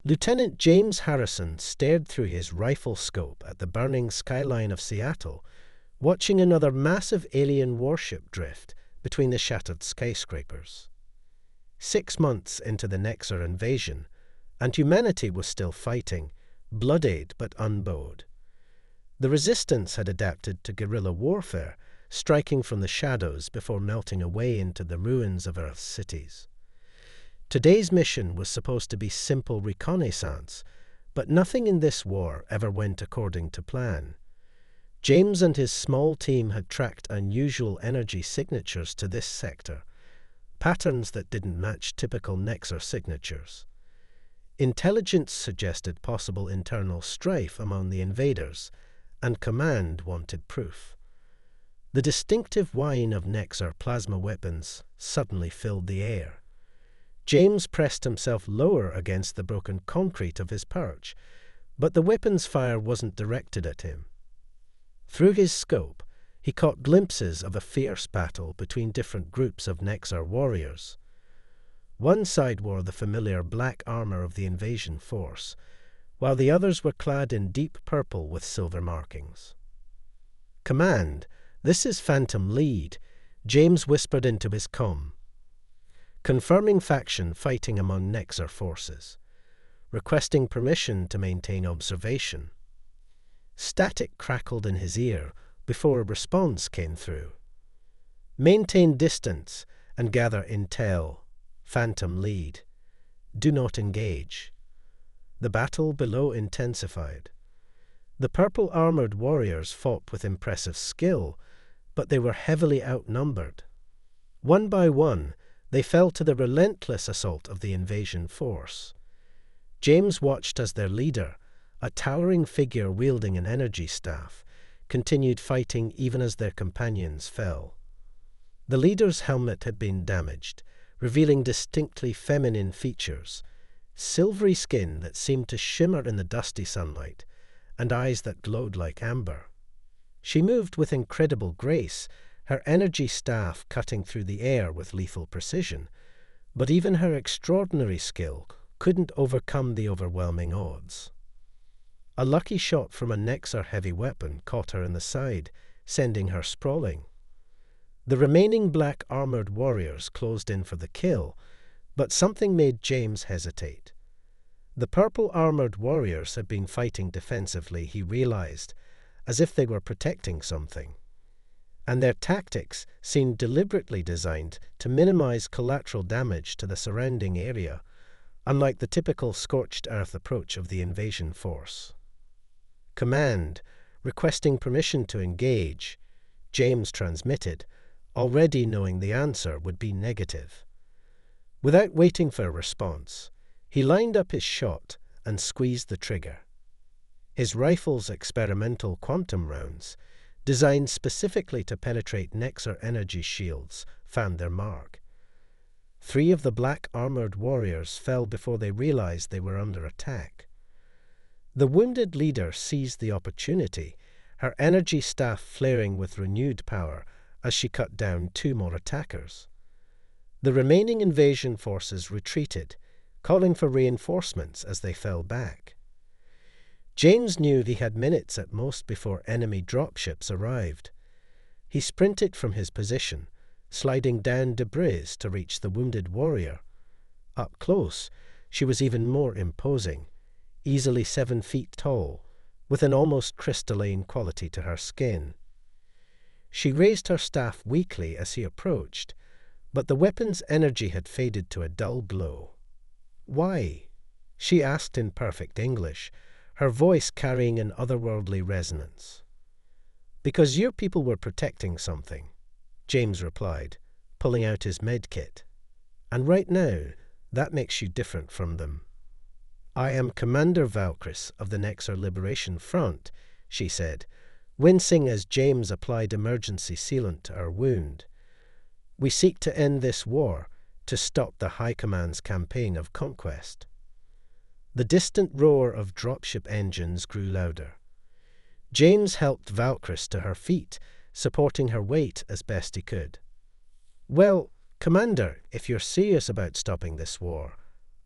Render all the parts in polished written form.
Lieutenant James Harrison stared through his rifle scope at the burning skyline of Seattle, watching another massive alien warship drift between the shattered skyscrapers. 6 months into the Nexar invasion, and humanity was still fighting, bloodied but unbowed. The resistance had adapted to guerrilla warfare, striking from the shadows before melting away into the ruins of Earth's cities. Today's mission was supposed to be simple reconnaissance, but nothing in this war ever went according to plan. James and his small team had tracked unusual energy signatures to this sector, patterns that didn't match typical Nexar signatures. Intelligence suggested possible internal strife among the invaders, and Command wanted proof. The distinctive whine of Nexar plasma weapons suddenly filled the air. James pressed himself lower against the broken concrete of his perch, but the weapon's fire wasn't directed at him. Through his scope, he caught glimpses of a fierce battle between different groups of Nexar warriors. One side wore the familiar black armor of the invasion force, while the others were clad in deep purple with silver markings. "Command, this is Phantom Lead," James whispered into his comm. Confirming faction fighting among Nexar forces. Requesting permission to maintain observation. Static crackled in his ear before a response came through. "Maintain distance and gather intel. Phantom Lead. Do not engage." The battle below intensified. The purple-armored warriors fought with impressive skill, but they were heavily outnumbered. One by one, they fell to the relentless assault of the invasion force. James watched as their leader, a towering figure wielding an energy staff, continued fighting even as their companions fell. The leader's helmet had been damaged, revealing distinctly feminine features, silvery skin that seemed to shimmer in the dusty sunlight, and eyes that glowed like amber. She moved with incredible grace, her energy staff cutting through the air with lethal precision, but even her extraordinary skill couldn't overcome the overwhelming odds. A lucky shot from a Nexar heavy weapon caught her in the side, sending her sprawling. The remaining black-armored warriors closed in for the kill, but something made James hesitate. The purple-armored warriors had been fighting defensively, he realized, as if they were protecting something. And their tactics seemed deliberately designed to minimize collateral damage to the surrounding area, unlike the typical scorched earth approach of the invasion force. "Command, requesting permission to engage," James transmitted, already knowing the answer would be negative. Without waiting for a response, he lined up his shot and squeezed the trigger. His rifle's experimental quantum rounds, designed specifically to penetrate Nexar energy shields, found their mark. 3 of the black-armored warriors fell before they realized they were under attack. The wounded leader seized the opportunity, her energy staff flaring with renewed power as she cut down 2 more attackers. The remaining invasion forces retreated, calling for reinforcements as they fell back. James knew he had minutes at most before enemy dropships arrived. He sprinted from his position, sliding down debris to reach the wounded warrior. Up close, she was even more imposing, easily 7 feet tall, with an almost crystalline quality to her skin. She raised her staff weakly as he approached, but the weapon's energy had faded to a dull glow. "Why?" she asked in perfect English, her voice carrying an otherworldly resonance. "Because your people were protecting something," James replied, pulling out his medkit. "And right now, that makes you different from them." "I am Commander Valkyris of the Nexar Liberation Front," she said, wincing as James applied emergency sealant to her wound. "We seek to end this war, to stop the High Command's campaign of conquest." The distant roar of dropship engines grew louder. James helped Valkyris to her feet, supporting her weight as best he could. "Well, Commander, if you're serious about stopping this war,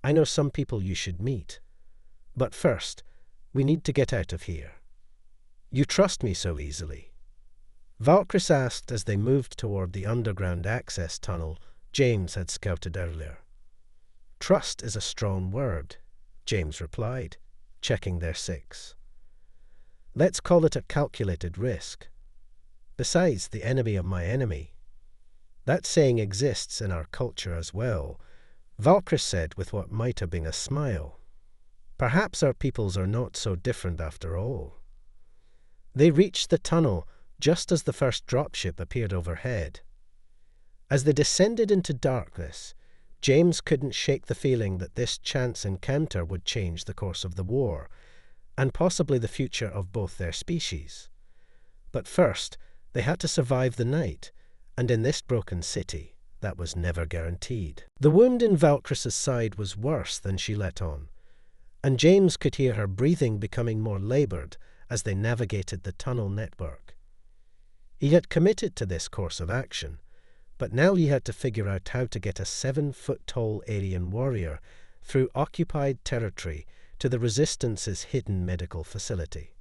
I know some people you should meet." But first, we need to get out of here. You trust me so easily?" Valkyrie asked as they moved toward the underground access tunnel James had scouted earlier. "Trust is a strong word," James replied, checking their 6. "Let's call it a calculated risk. Besides, the enemy of my enemy. That saying exists in our culture as well," Valkyrie said with what might have been a smile. "Perhaps our peoples are not so different after all." They reached the tunnel just as the first dropship appeared overhead. As they descended into darkness, James couldn't shake the feeling that this chance encounter would change the course of the war, and possibly the future of both their species. But first, they had to survive the night, and in this broken city, that was never guaranteed. The wound in Valkrys's side was worse than she let on, and James could hear her breathing becoming more labored as they navigated the tunnel network. He had committed to this course of action, but now he had to figure out how to get a 7-foot-tall alien warrior through occupied territory to the Resistance's hidden medical facility.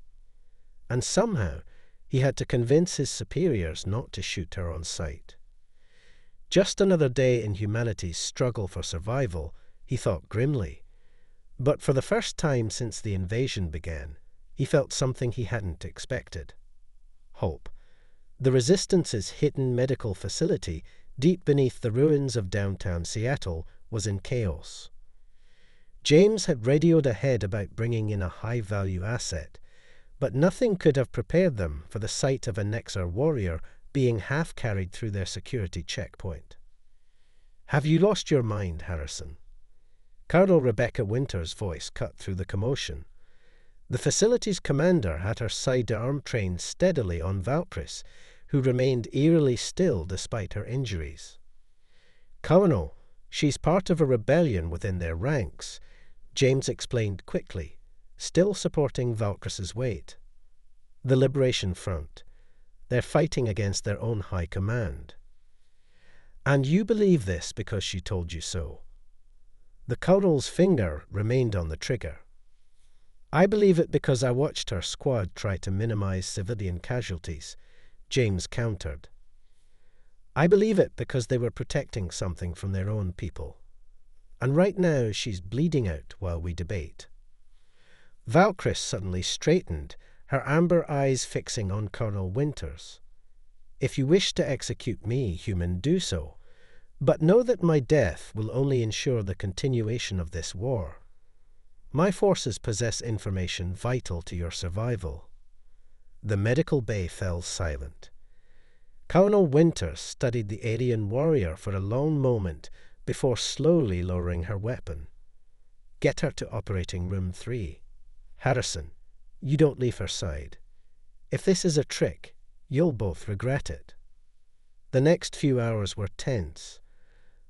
And somehow, he had to convince his superiors not to shoot her on sight. Just another day in humanity's struggle for survival, he thought grimly. But for the first time since the invasion began, he felt something he hadn't expected. Hope. The Resistance's hidden medical facility, deep beneath the ruins of downtown Seattle, was in chaos. James had radioed ahead about bringing in a high-value asset, but nothing could have prepared them for the sight of a Nexar warrior being half-carried through their security checkpoint. "Have you lost your mind, Harrison?" Colonel Rebecca Winter's voice cut through the commotion. The facility's commander had her sidearm trained steadily on Valkyrie, who remained eerily still despite her injuries. "Colonel, she's part of a rebellion within their ranks," James explained quickly, still supporting Valkrys's weight. "The Liberation Front. They're fighting against their own high command." "And you believe this because she told you so?" The colonel's finger remained on the trigger. "I believe it because I watched her squad try to minimize civilian casualties," James countered. "I believe it because they were protecting something from their own people. And right now she's bleeding out while we debate." Valkyrie suddenly straightened, her amber eyes fixing on Colonel Winters. "If you wish to execute me, human, do so. But know that my death will only ensure the continuation of this war. My forces possess information vital to your survival." The medical bay fell silent. Colonel Winters studied the alien warrior for a long moment before slowly lowering her weapon. "Get her to operating room 3. Harrison, you don't leave her side. If this is a trick, you'll both regret it." The next few hours were tense.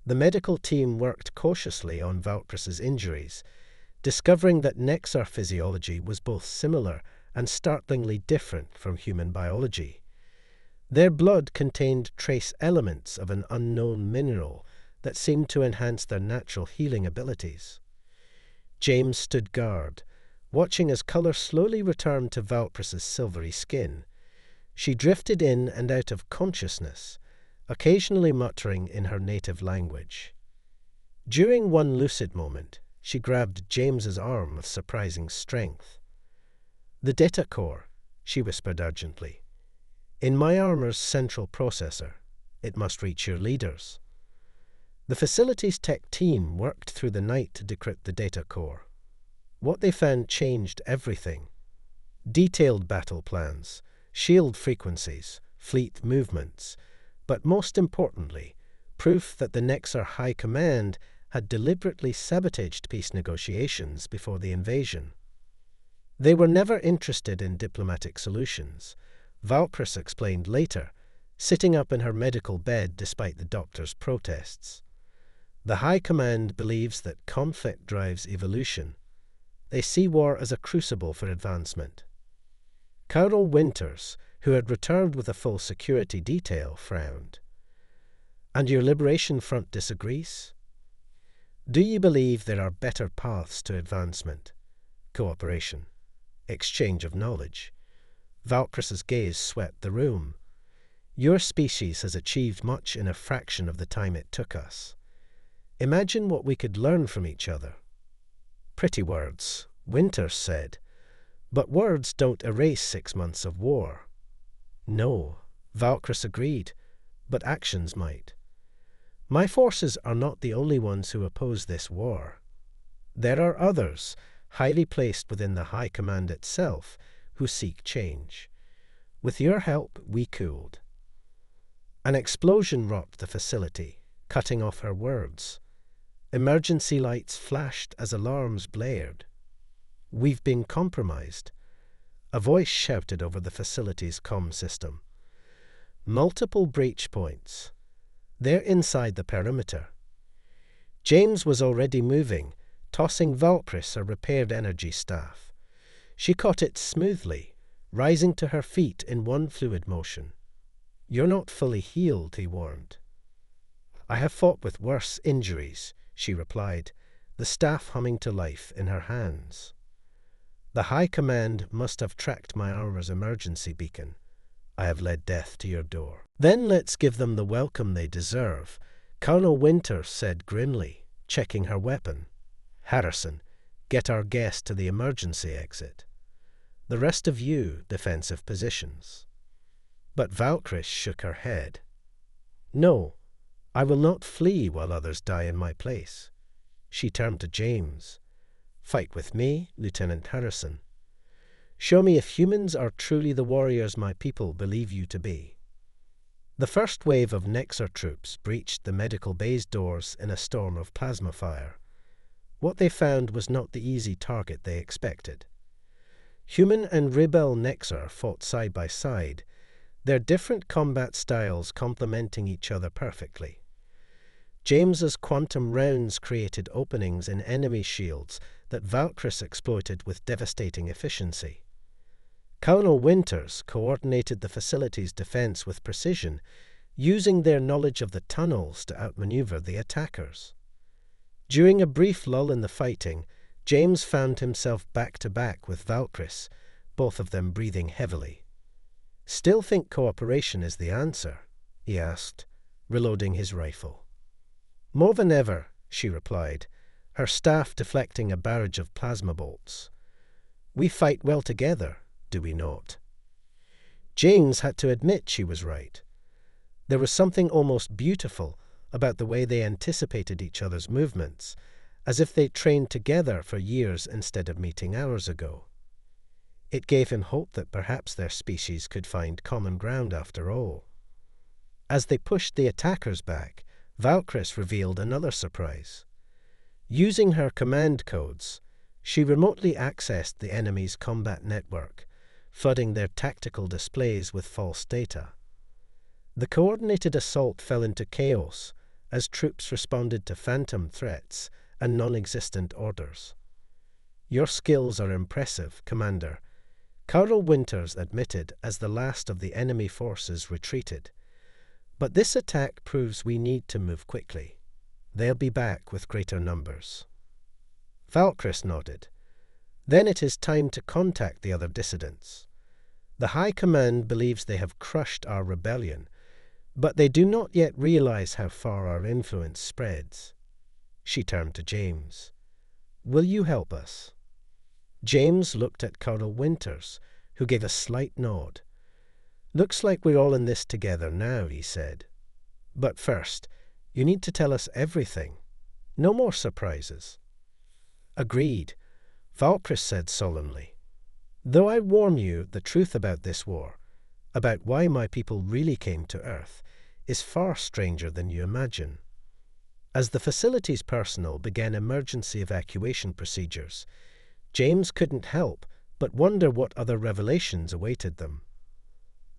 The medical team worked cautiously on Valkrys's injuries, discovering that Nexar physiology was both similar and startlingly different from human biology. Their blood contained trace elements of an unknown mineral that seemed to enhance their natural healing abilities. James stood guard, watching as color slowly returned to Valkrys's silvery skin. She drifted in and out of consciousness, occasionally muttering in her native language. During one lucid moment, she grabbed James's arm with surprising strength. "The data core," she whispered urgently. "In my armor's central processor. It must reach your leaders." The facility's tech team worked through the night to decrypt the data core. What they found changed everything. Detailed battle plans, shield frequencies, fleet movements, but most importantly, proof that the Nexar High Command had deliberately sabotaged peace negotiations before the invasion. They were never interested in diplomatic solutions, Valkyrie explained later, sitting up in her medical bed despite the doctor's protests. The High Command believes that conflict drives evolution. They see war as a crucible for advancement. Colonel Winters, who had returned with a full security detail, frowned. "And your Liberation Front disagrees?" "Do you believe there are better paths to advancement?" cooperation, exchange of knowledge. Valkrys's gaze swept the room. Your species has achieved much in a fraction of the time it took us. Imagine what we could learn from each other. Pretty words, Winters said, but words don't erase 6 months of war. No, Valkrys agreed, but actions might. My forces are not the only ones who oppose this war. There are others, highly placed within the High Command itself, who seek change. With your help, we cooled. An explosion rocked the facility, cutting off her words. Emergency lights flashed as alarms blared. We've been compromised. A voice shouted over the facility's comm system. Multiple breach points. They're inside the perimeter. James was already moving, tossing Valkrys a repaired energy staff. She caught it smoothly, rising to her feet in one fluid motion. You're not fully healed, he warned. I have fought with worse injuries, she replied, the staff humming to life in her hands. The High Command must have tracked my hour's emergency beacon. I have led death to your door. Then let's give them the welcome they deserve, Colonel Winters said grimly, checking her weapon. Harrison, get our guest to the emergency exit. The rest of you, defensive positions. But Valkrys shook her head. No, I will not flee while others die in my place. She turned to James. Fight with me, Lieutenant Harrison. Show me if humans are truly the warriors my people believe you to be. The first wave of Nexar troops breached the medical bay's doors in a storm of plasma fire. What they found was not the easy target they expected. Human and rebel Nexar fought side by side, their different combat styles complementing each other perfectly. James's quantum rounds created openings in enemy shields that Valkrys exploited with devastating efficiency. Colonel Winters coordinated the facility's defense with precision, using their knowledge of the tunnels to outmaneuver the attackers. During a brief lull in the fighting, James found himself back-to-back with Valkrys, both of them breathing heavily. Still think cooperation is the answer? He asked, reloading his rifle. More than ever, she replied, her staff deflecting a barrage of plasma bolts. We fight well together, do we not? James had to admit she was right. There was something almost beautiful about the way they anticipated each other's movements, as if they trained together for years instead of meeting hours ago. It gave him hope that perhaps their species could find common ground after all. As they pushed the attackers back, Valkrys revealed another surprise. Using her command codes, she remotely accessed the enemy's combat network, flooding their tactical displays with false data. The coordinated assault fell into chaos as troops responded to phantom threats and non-existent orders. Your skills are impressive, Commander, Colonel Winters admitted as the last of the enemy forces retreated. But this attack proves we need to move quickly. They'll be back with greater numbers. Valkrys nodded. Then it is time to contact the other dissidents. The High Command believes they have crushed our rebellion, but they do not yet realize how far our influence spreads. She turned to James. Will you help us? James looked at Colonel Winters, who gave a slight nod. Looks like we're all in this together now, he said. But first, you need to tell us everything. No more surprises. Agreed, Valkrys said solemnly. Though I warn you, the truth about this war, about why my people really came to Earth, is far stranger than you imagine. As the facility's personnel began emergency evacuation procedures, James couldn't help but wonder what other revelations awaited them.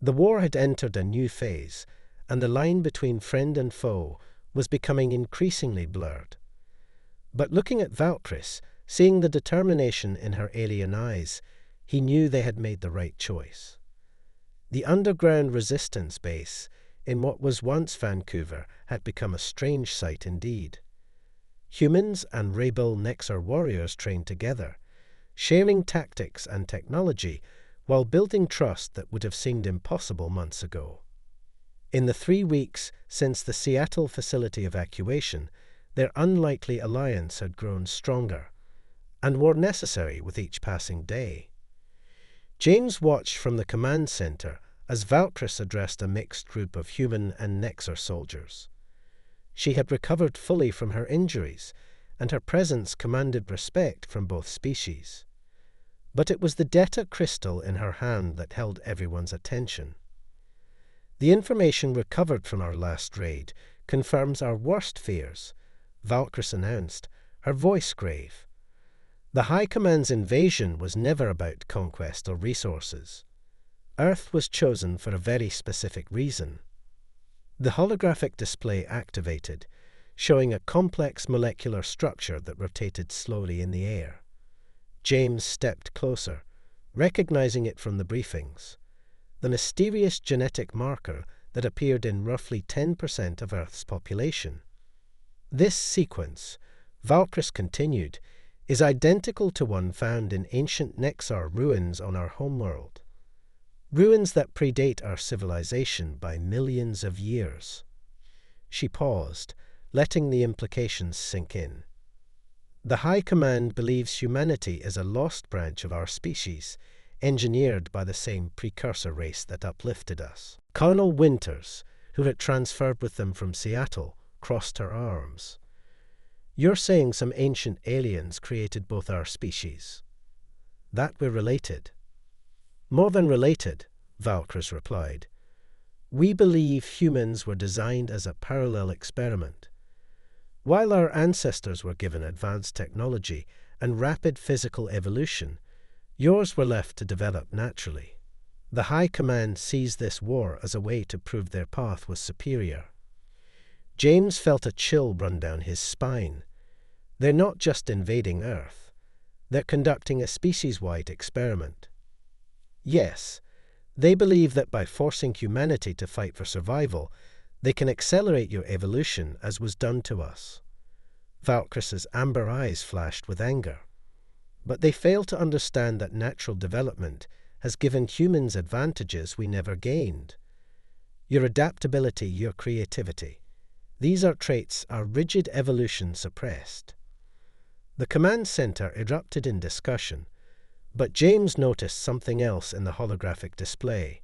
The war had entered a new phase, and the line between friend and foe was becoming increasingly blurred. But looking at Valkrys, seeing the determination in her alien eyes, he knew they had made the right choice. The underground resistance base in what was once Vancouver had become a strange sight indeed. Humans and rebel Nexar warriors trained together, sharing tactics and technology while building trust that would have seemed impossible months ago. In the 3 weeks since the Seattle facility evacuation, their unlikely alliance had grown stronger and more necessary with each passing day. James watched from the command center as Valkyrie addressed a mixed group of human and Nexar soldiers. She had recovered fully from her injuries, and her presence commanded respect from both species. But it was the Deta crystal in her hand that held everyone's attention. "The information recovered from our last raid confirms our worst fears," Valkyrie announced, her voice grave. "The High Command's invasion was never about conquest or resources. Earth was chosen for a very specific reason." The holographic display activated, showing a complex molecular structure that rotated slowly in the air. James stepped closer, recognizing it from the briefings. The mysterious genetic marker that appeared in roughly 10% of Earth's population. "This sequence," Valkyrie continued, "is identical to one found in ancient Nexar ruins on our homeworld. Ruins that predate our civilization by millions of years." She paused, letting the implications sink in. "The High Command believes humanity is a lost branch of our species, engineered by the same precursor race that uplifted us." Colonel Winters, who had transferred with them from Seattle, crossed her arms. "You're saying some ancient aliens created both our species? That we're related?" "More than related," Valkyrie replied. "We believe humans were designed as a parallel experiment. While our ancestors were given advanced technology and rapid physical evolution, yours were left to develop naturally. The High Command sees this war as a way to prove their path was superior." James felt a chill run down his spine. They're not just invading Earth. They're conducting a species-wide experiment. Yes, they believe that by forcing humanity to fight for survival, they can accelerate your evolution as was done to us. Valkyrie's amber eyes flashed with anger. But they fail to understand that natural development has given humans advantages we never gained. Your adaptability, your creativity. These are traits our rigid evolution suppressed. The command center erupted in discussion, but James noticed something else in the holographic display.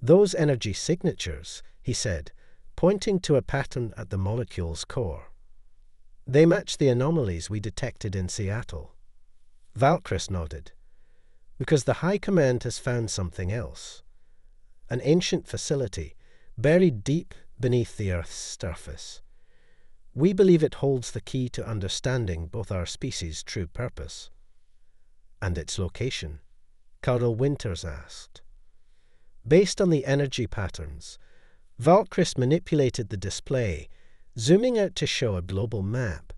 "Those energy signatures," he said, pointing to a pattern at the molecule's core. "They match the anomalies we detected in Seattle." Valkyrie nodded. "Because the High Command has found something else. An ancient facility, buried deep beneath the Earth's surface. We believe it holds the key to understanding both our species' true purpose." "And its location?" Colonel Winters asked. Based on the energy patterns, Valkyrie manipulated the display, zooming out to show a global map.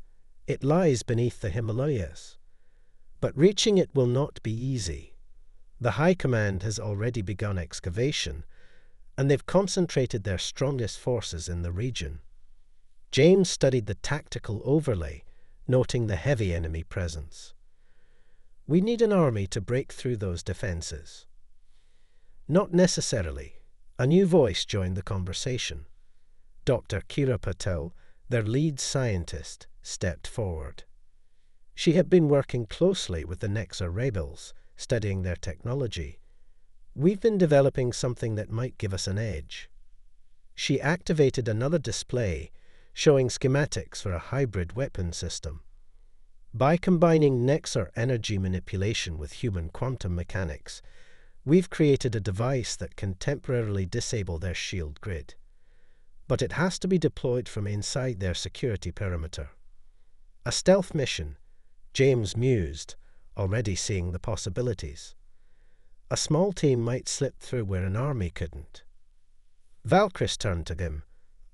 "It lies beneath the Himalayas. But reaching it will not be easy. The High Command has already begun excavation, and they've concentrated their strongest forces in the region." James studied the tactical overlay, noting the heavy enemy presence. "We need an army to break through those defenses." "Not necessarily." A new voice joined the conversation. Dr. Kira Patel, their lead scientist, stepped forward. She had been working closely with the Nexar rebels, studying their technology. "We've been developing something that might give us an edge." She activated another display, showing schematics for a hybrid weapon system. "By combining Nexar energy manipulation with human quantum mechanics, we've created a device that can temporarily disable their shield grid. But it has to be deployed from inside their security perimeter. A stealth mission," James mused, already seeing the possibilities. "A small team might slip through where an army couldn't." Valkyrie turned to him,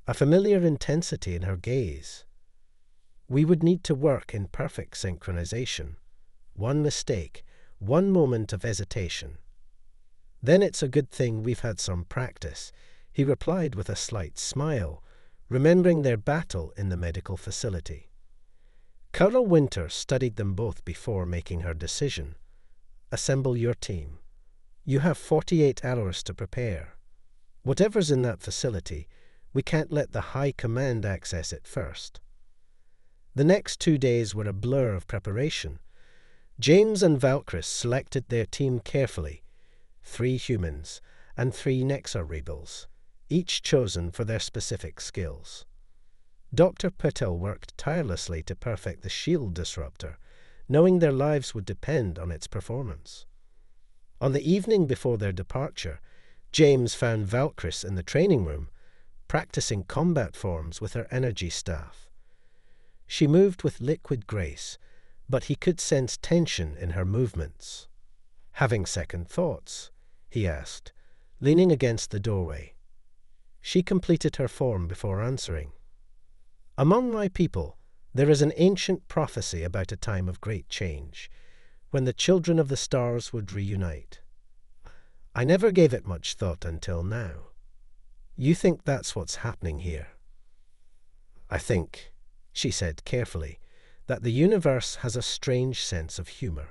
a familiar intensity in her gaze. "We would need to work in perfect synchronization. One mistake, one moment of hesitation." "Then it's a good thing we've had some practice," he replied with a slight smile, remembering their battle in the medical facility. Colonel Winter studied them both before making her decision. Assemble your team. You have 48 hours to prepare. Whatever's in that facility, we can't let the High Command access it first. The next 2 days were a blur of preparation. James and Valkyris selected their team carefully, 3 humans and 3 Nexar rebels, each chosen for their specific skills. Dr. Patel worked tirelessly to perfect the shield disruptor, knowing their lives would depend on its performance. On the evening before their departure, James found Valkyris in the training room, practicing combat forms with her energy staff. She moved with liquid grace, but he could sense tension in her movements. Having second thoughts, he asked, leaning against the doorway. She completed her form before answering. Among my people, there is an ancient prophecy about a time of great change, when the children of the stars would reunite. I never gave it much thought until now. You think that's what's happening here? I think, she said carefully, that the universe has a strange sense of humor.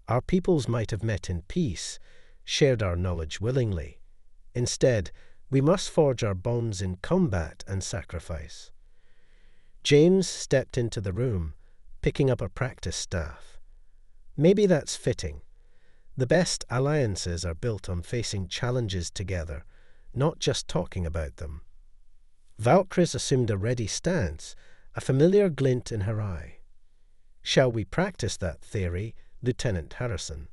Our peoples might have met in peace, shared our knowledge willingly. Instead, we must forge our bonds in combat and sacrifice. James stepped into the room, picking up a practice staff. Maybe that's fitting. The best alliances are built on facing challenges together, not just talking about them. Valkyris assumed a ready stance, a familiar glint in her eye. Shall we practice that theory, Lieutenant Harrison?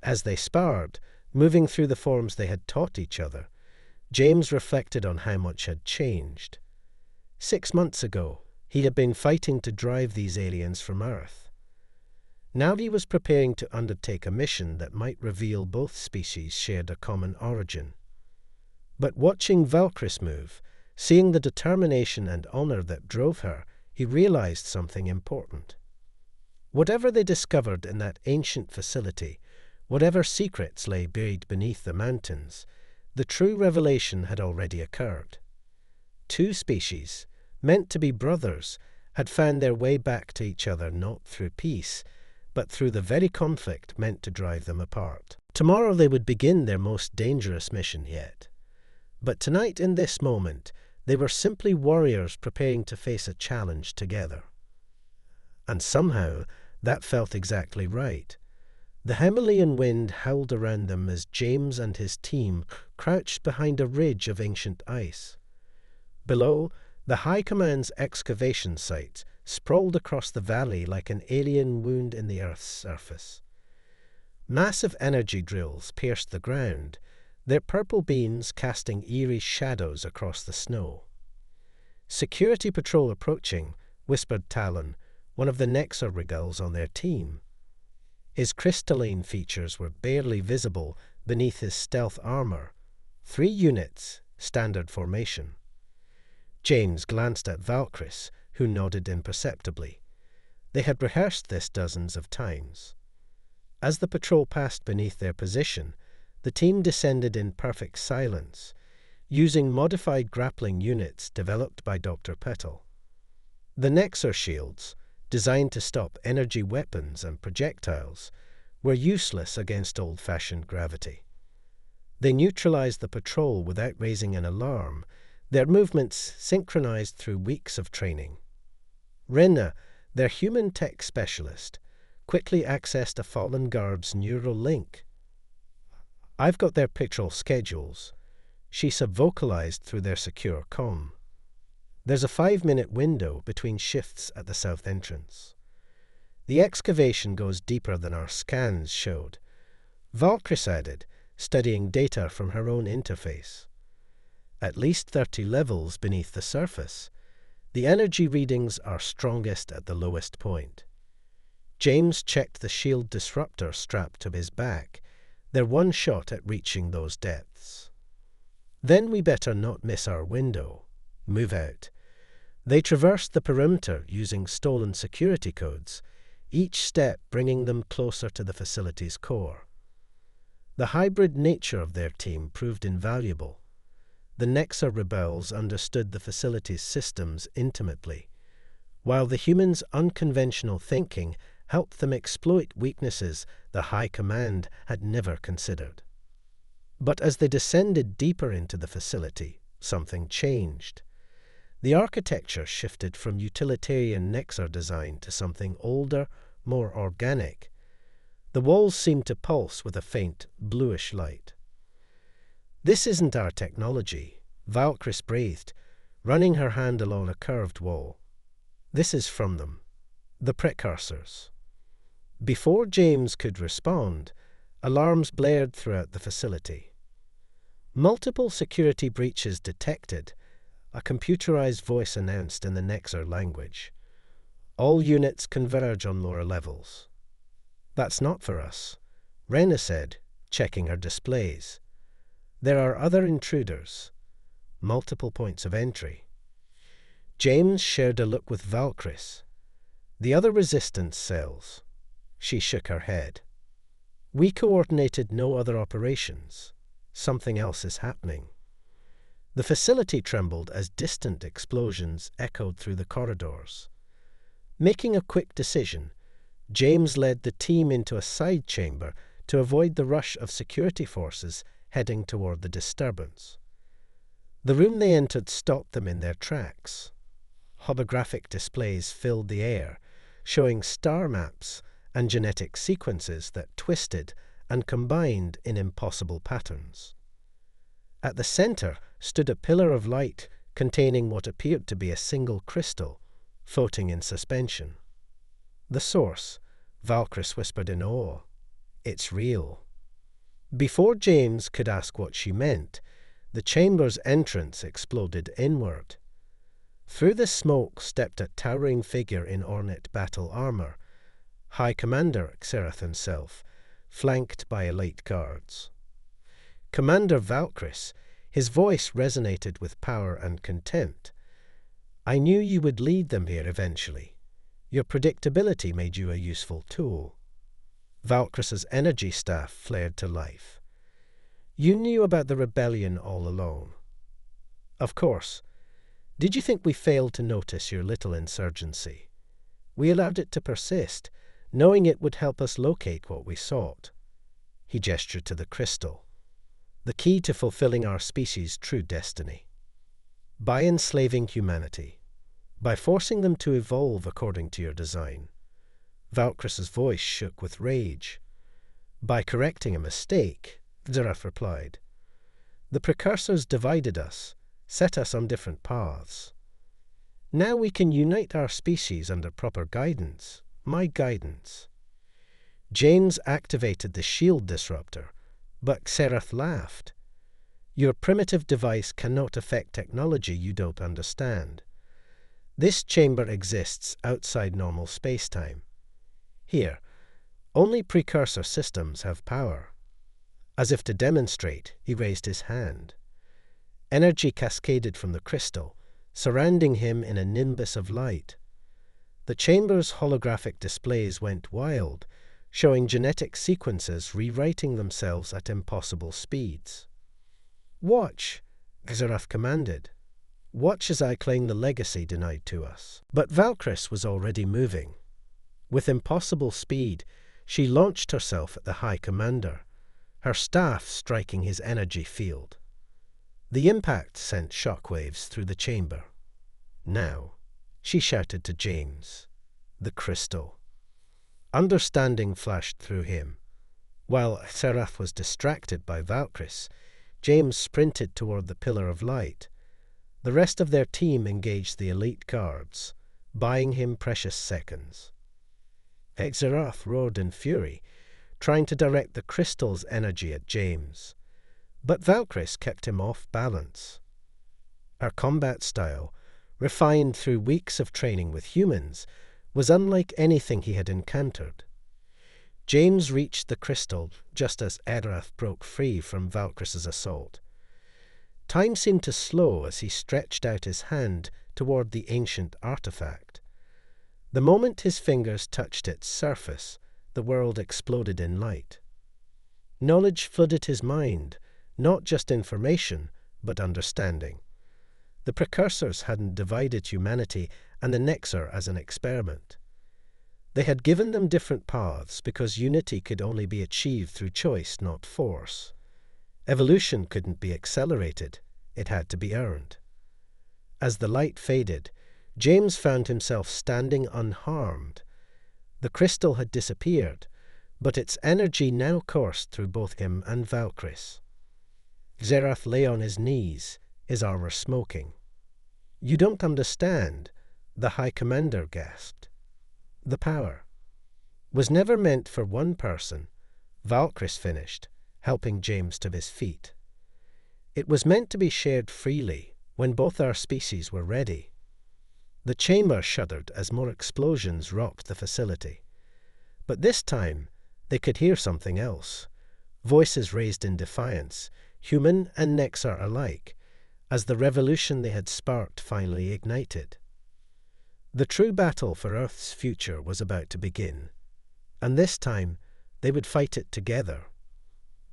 As they sparred, moving through the forms they had taught each other, James reflected on how much had changed. 6 months ago, he had been fighting to drive these aliens from Earth. Now he was preparing to undertake a mission that might reveal both species shared a common origin. But watching Valkyris move, seeing the determination and honor that drove her, he realized something important. Whatever they discovered in that ancient facility, whatever secrets lay buried beneath the mountains, the true revelation had already occurred. 2 species, meant to be brothers, had found their way back to each other not through peace, but through the very conflict meant to drive them apart. Tomorrow they would begin their most dangerous mission yet. But tonight, in this moment, they were simply warriors preparing to face a challenge together. And somehow, that felt exactly right. The Himalayan wind howled around them as James and his team crouched behind a ridge of ancient ice. Below, the High Command's excavation sites sprawled across the valley like an alien wound in the Earth's surface. Massive energy drills pierced the ground, their purple beams casting eerie shadows across the snow. Security patrol approaching, whispered Talon, one of the Nexar rebels on their team. His crystalline features were barely visible beneath his stealth armor. 3 units, standard formation. James glanced at Valkyris, who nodded imperceptibly. They had rehearsed this dozens of times. As the patrol passed beneath their position, the team descended in perfect silence, using modified grappling units developed by Dr. Petal. The Nexar shields, designed to stop energy weapons and projectiles, were useless against old-fashioned gravity. They neutralized the patrol without raising an alarm, their movements synchronized through weeks of training. Renna, their human tech specialist, quickly accessed a fallen guard's neural link. I've got their pictorial schedules. She subvocalized through their secure comm. There's a 5-minute window between shifts at the south entrance. The excavation goes deeper than our scans showed. Valkyris added, studying data from her own interface. At least 30 levels beneath the surface. The energy readings are strongest at the lowest point. James checked the shield disruptor strapped to his back. They're one shot at reaching those depths. Then we better not miss our window. Move out. They traversed the perimeter using stolen security codes, each step bringing them closer to the facility's core. The hybrid nature of their team proved invaluable. The Nexar rebels understood the facility's systems intimately. while the humans' unconventional thinking helped them exploit weaknesses the High Command had never considered. But as they descended deeper into the facility, something changed. The architecture shifted from utilitarian Nexar design to something older, more organic. The walls seemed to pulse with a faint, bluish light. "This isn't our technology," Valkyrie breathed, running her hand along a curved wall. "This is from them, the precursors." Before James could respond, alarms blared throughout the facility. "Multiple security breaches detected," a computerized voice announced in the Nexar language. "All units converge on lower levels." "That's not for us," Rena said, checking her displays. "There are other intruders. Multiple points of entry." James shared a look with Valkyrie. "The other resistance cells." She shook her head. "We coordinated no other operations. Something else is happening." The facility trembled as distant explosions echoed through the corridors. Making a quick decision, James led the team into a side chamber to avoid the rush of security forces heading toward the disturbance. The room they entered stopped them in their tracks. Holographic displays filled the air, showing star maps and genetic sequences that twisted and combined in impossible patterns. At the center stood a pillar of light containing what appeared to be a single crystal, floating in suspension. "The source," Valkyrie whispered in awe. "It's real." Before James could ask what she meant, the chamber's entrance exploded inward. Through the smoke stepped a towering figure in ornate battle armor, High Commander Xerath himself, flanked by elite guards. Commander Valkyrie, his voice resonated with power and contempt. "I knew you would lead them here eventually. Your predictability made you a useful tool." Valkyrie's energy staff flared to life. "You knew about the rebellion all along." "Of course. Did you think we failed to notice your little insurgency? We allowed it to persist, knowing it would help us locate what we sought." He gestured to the crystal. "The key to fulfilling our species' true destiny. By enslaving humanity, by forcing them to evolve according to your design." Valkyrie's voice shook with rage. "By correcting a mistake," Xerath replied. "The precursors divided us, set us on different paths. Now we can unite our species under proper guidance, my guidance." James activated the shield disruptor, but Xerath laughed. "Your primitive device cannot affect technology you don't understand. This chamber exists outside normal space-time. Here, only precursor systems have power." As if to demonstrate, he raised his hand. Energy cascaded from the crystal, surrounding him in a nimbus of light. The chamber's holographic displays went wild, showing genetic sequences rewriting themselves at impossible speeds. "Watch," Xerath commanded. "Watch as I claim the legacy denied to us." But Valkyrie was already moving. With impossible speed, she launched herself at the High Commander, her staff striking his energy field. The impact sent shockwaves through the chamber. "Now," she shouted to James, "the crystal." Understanding flashed through him. While Xerath was distracted by Valkyrie, James sprinted toward the pillar of light. The rest of their team engaged the elite guards, buying him precious seconds. Xerath roared in fury, trying to direct the crystal's energy at James. But Valkyrie kept him off balance. Her combat style, refined through weeks of training with humans, was unlike anything he had encountered. James reached the crystal just as Xerath broke free from Valkyrie's assault. Time seemed to slow as he stretched out his hand toward the ancient artifact. The moment his fingers touched its surface, the world exploded in light. Knowledge flooded his mind, not just information, but understanding. The precursors hadn't divided humanity and the Nexar as an experiment. They had given them different paths because unity could only be achieved through choice, not force. Evolution couldn't be accelerated, it had to be earned. As the light faded, James found himself standing unharmed. The crystal had disappeared, but its energy now coursed through both him and Valkyris. Xerath lay on his knees, his armor smoking. "You don't understand," the High Commander gasped. "The power was never meant for one person," Valkyris finished, helping James to his feet. "It was meant to be shared freely when both our species were ready." The chamber shuddered as more explosions rocked the facility. But this time, they could hear something else. Voices raised in defiance, human and Nexar alike, as the revolution they had sparked finally ignited. The true battle for Earth's future was about to begin, and this time they would fight it together.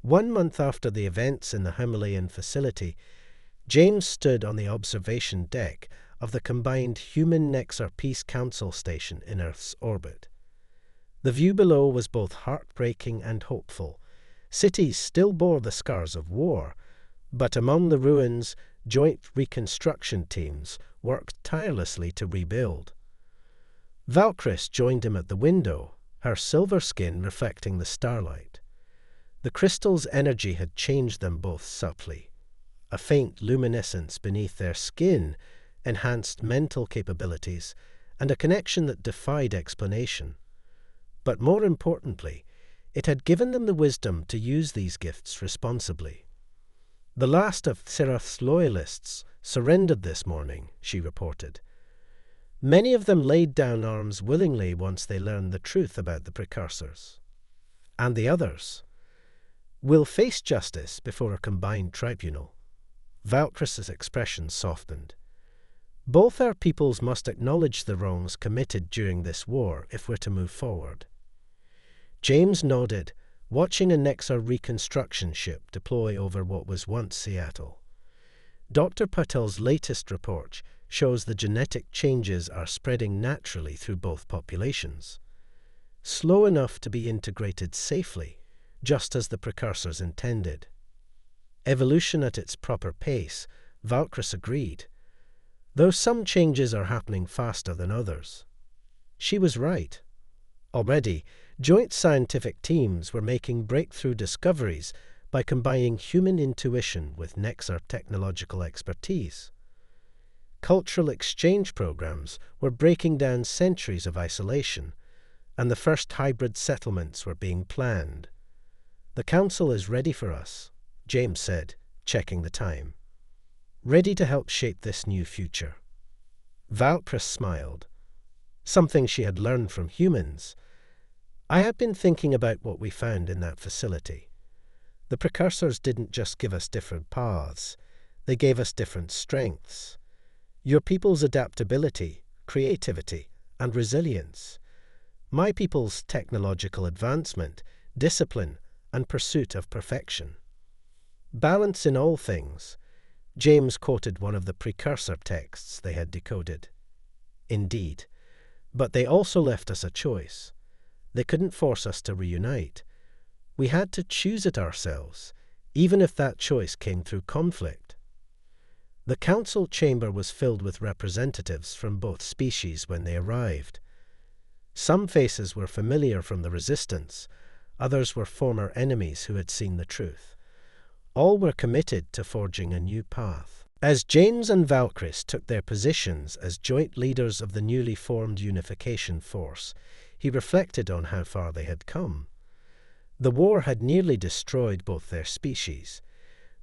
1 month after the events in the Himalayan facility, James stood on the observation deck of the combined Human-Nexar Peace Council station in Earth's orbit. The view below was both heartbreaking and hopeful. Cities still bore the scars of war, but among the ruins, joint reconstruction teams worked tirelessly to rebuild. Valkyris joined him at the window, her silver skin reflecting the starlight. The crystal's energy had changed them both subtly. A faint luminescence beneath their skin enhanced mental capabilities and a connection that defied explanation. But more importantly, it had given them the wisdom to use these gifts responsibly. "The last of Xerath's loyalists surrendered this morning," she reported. "Many of them laid down arms willingly once they learned the truth about the precursors. And the others will face justice before a combined tribunal." Valkyris's expression softened. "Both our peoples must acknowledge the wrongs committed during this war if we're to move forward." James nodded, watching a Nexar reconstruction ship deploy over what was once Seattle. Dr. Patel's latest report shows the genetic changes are spreading naturally through both populations. Slow enough to be integrated safely, just as the precursors intended. Evolution at its proper pace, Valkyris agreed, though some changes are happening faster than others. She was right. Already, joint scientific teams were making breakthrough discoveries by combining human intuition with Nexar technological expertise. Cultural exchange programs were breaking down centuries of isolation, and the first hybrid settlements were being planned. "The Council is ready for us," James said, checking the time. "Ready to help shape this new future." Valkyris smiled, something she had learned from humans. "I have been thinking about what we found in that facility. The precursors didn't just give us different paths, they gave us different strengths. Your people's adaptability, creativity, and resilience. My people's technological advancement, discipline, and pursuit of perfection. Balance in all things." James quoted one of the precursor texts they had decoded. "Indeed. But they also left us a choice. They couldn't force us to reunite. We had to choose it ourselves, even if that choice came through conflict." The council chamber was filled with representatives from both species when they arrived. Some faces were familiar from the Resistance, others were former enemies who had seen the truth. All were committed to forging a new path. As James and Valkyris took their positions as joint leaders of the newly formed unification force, he reflected on how far they had come. The war had nearly destroyed both their species,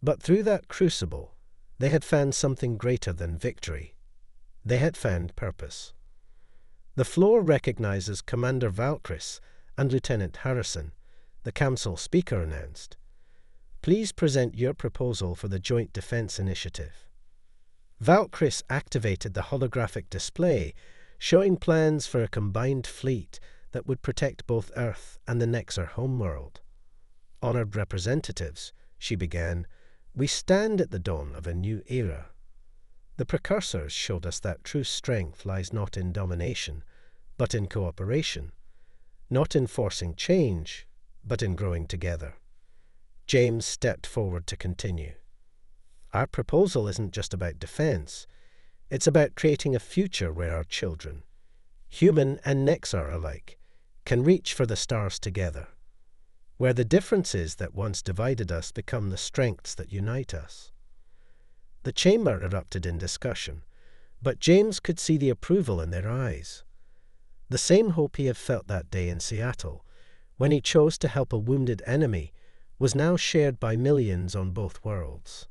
but through that crucible, they had found something greater than victory. They had found purpose. The floor recognizes Commander Valkyris and Lieutenant Harrison, the Council Speaker announced. "Please present your proposal for the Joint Defense Initiative." Valkyris activated the holographic display, showing plans for a combined fleet that would protect both Earth and the Nexar homeworld. "Honored representatives," she began, "we stand at the dawn of a new era." The precursors showed us that true strength lies not in domination, but in cooperation, not in forcing change, but in growing together. James stepped forward to continue. Our proposal isn't just about defense. It's about creating a future where our children, human and Nexar alike, can reach for the stars together, where the differences that once divided us become the strengths that unite us. The chamber erupted in discussion, but James could see the approval in their eyes. The same hope he had felt that day in Seattle, when he chose to help a wounded enemy, was now shared by millions on both worlds.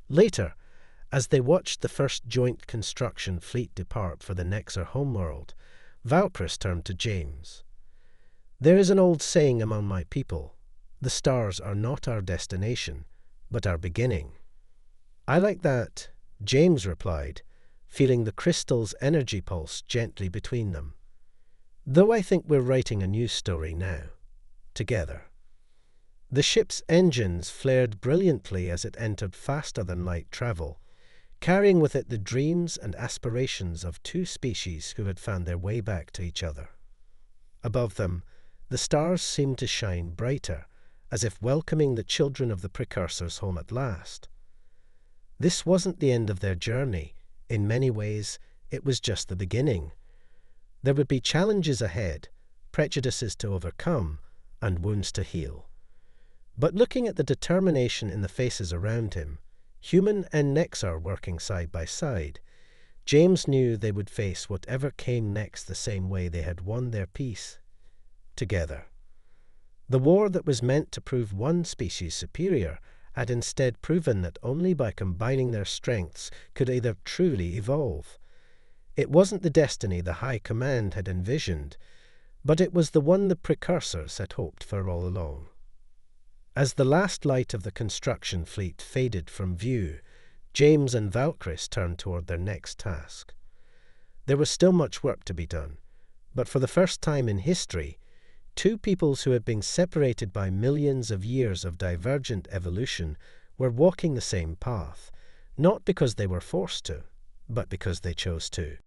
Later, as they watched the first joint construction fleet depart for the Nexar homeworld, Valkyrie turned to James. "There is an old saying among my people, the stars are not our destination, but our beginning." "I like that," James replied, feeling the crystal's energy pulse gently between them. "Though I think we're writing a new story now, together." The ship's engines flared brilliantly as it entered faster-than-light travel, carrying with it the dreams and aspirations of two species who had found their way back to each other. Above them, the stars seemed to shine brighter, as if welcoming the children of the precursors home at last. This wasn't the end of their journey. In many ways, it was just the beginning. There would be challenges ahead, prejudices to overcome, and wounds to heal. But looking at the determination in the faces around him, human and Nexar working side by side, James knew they would face whatever came next the same way they had won their peace, together. The war that was meant to prove one species superior had instead proven that only by combining their strengths could either truly evolve. It wasn't the destiny the High Command had envisioned, but it was the one the precursors had hoped for all along. As the last light of the construction fleet faded from view, James and Valkyrie turned toward their next task. There was still much work to be done, but for the first time in history, two peoples who had been separated by millions of years of divergent evolution were walking the same path, not because they were forced to, but because they chose to.